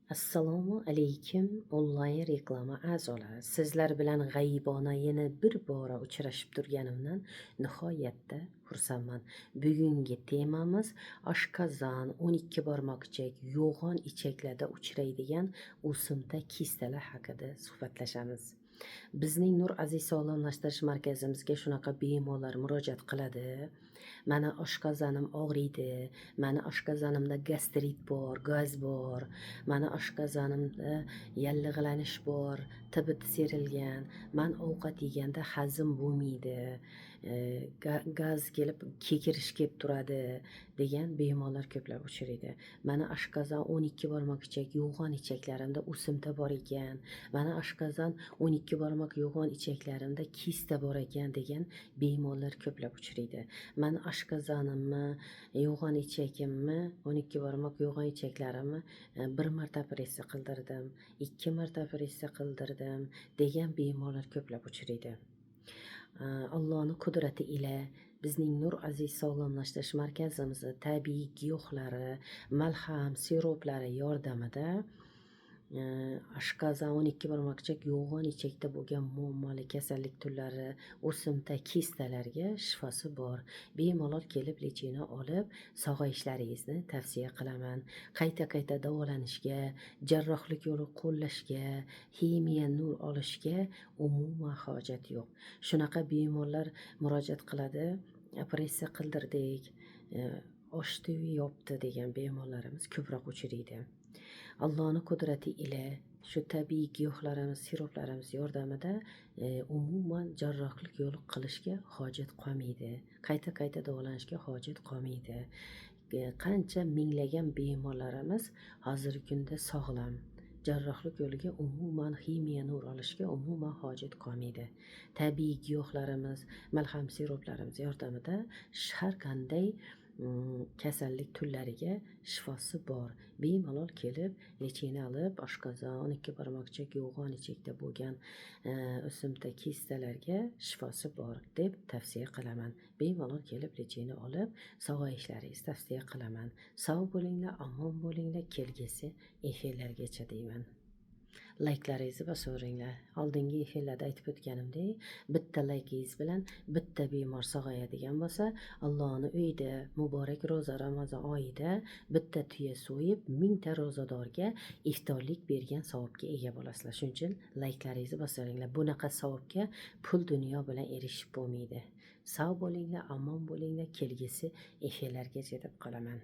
Assalomu alaykum onlayn reklama a'zolari. Sizlar bilan g'aybona yana bir bora uchrashib turganimdan nihoyatda xursandman. Bugungi temamiz oshqozon, 12 barmoqchak, yo'g'on ichaklarda uchraydigan o'simta kistalar haqida suhbatlashamiz. Bizning Nur Aziz sog'lomlashtirish markazimizga shunaqa bemorlar murojaat qiladi. Mani oshqozonim og'riydi, mani oshqozonimda gastrit bor, gaz bor, mani oshqozonimda yallig'lanish bor, tibiti serilgan, man ovqat yeganda hazm bo'lmaydi, gaz kelib kekirish kelib turadi degan bemorlar ko'plab uchraydi. Mani oshqozon 12 barmoq ichak, yo'g'on ichaklarimda o'simta bor ekan, mani oshqozon 12 barmoq yo'g'on ichaklarimda kista bor ekan degan bemorlar ko'plab uchraydi. Mani oshqozonimni, yo'g'on ichagimni, 12 barmoq yo'g'on ichaklarimni bir marta operatsiya qildirdim, 2 marta operatsiya qildirdim degan bemorlar ko'plab uchraydi. Allohning qudrati ila bizning Nur Aziz sog'lomlashtirish markazimizni tabiiy giyohlari, malham, siroplari yordamida oshqozon, 12 barmoqchak, yo'g'on ichakda bo'lgan muammoli kasallik turlari, o'simta kistalarga shifosi bor. Bemalol kelib lechini olib, sog'ayishlaringizni tavsiya qilaman. Qayta davolanishga, jarrohlik yo'li qo'llashga, ximiya nur olishga umuman hojat yo'q. Shunaqa bemorlar murojaat qiladi, operatsiya qildirdik, oshdi yopdi degan bemorlarimiz ko'proq uchraydi. Allohning qudrati ila shu tabiiy giyohlarimiz, siroplarimiz yordamida umuman jarrohlik yo'li qilishga hojat qolmaydi. Qayta davolanishga hojat qolmaydi. Qancha minglagan bemorlarimiz hozirgi kunda sog'lom. Jarrohlik yo'liga umuman ximiya nur olishga umuman hojat qolmaydi. Tabiiy giyohlarimiz, malham siroplarimiz yordamida har qanday kasallik turlariga shifosi bor. Bemalol kelib lechini olib, oshqozon, 12 barmoqchak, yo'g'on ichakda bo'lgan o'simta kistalarga shifosi bor deb tavsiya qilaman. Bemalol kelib lechini olib, sog'ayishlaringizni tavsiya qilaman. Sog' bo'linglar, omon bo'linglar, kelgusi efirlargacha deyman. Layklaringizni bosaveringlar. Oldingi efirlarda aytib o'tganimdek, bitta laykingiz bilan bitta bemor sog'ayadigan bo'lsa, Allohning uyida muborak ro'za Ramazon oyida bitta tuya so'yib, 1000 ta ro'zadorga iftorlik bergan savobga ega bo'lasizlar. Shuning uchun layklaringizni bosaveringlar. Bunaqa savobga pul dunyo bilan erishib bo'lmaydi. Sog' bo'linglar, omon bo'linglar, kelgusi efirlargacha deb qolaman.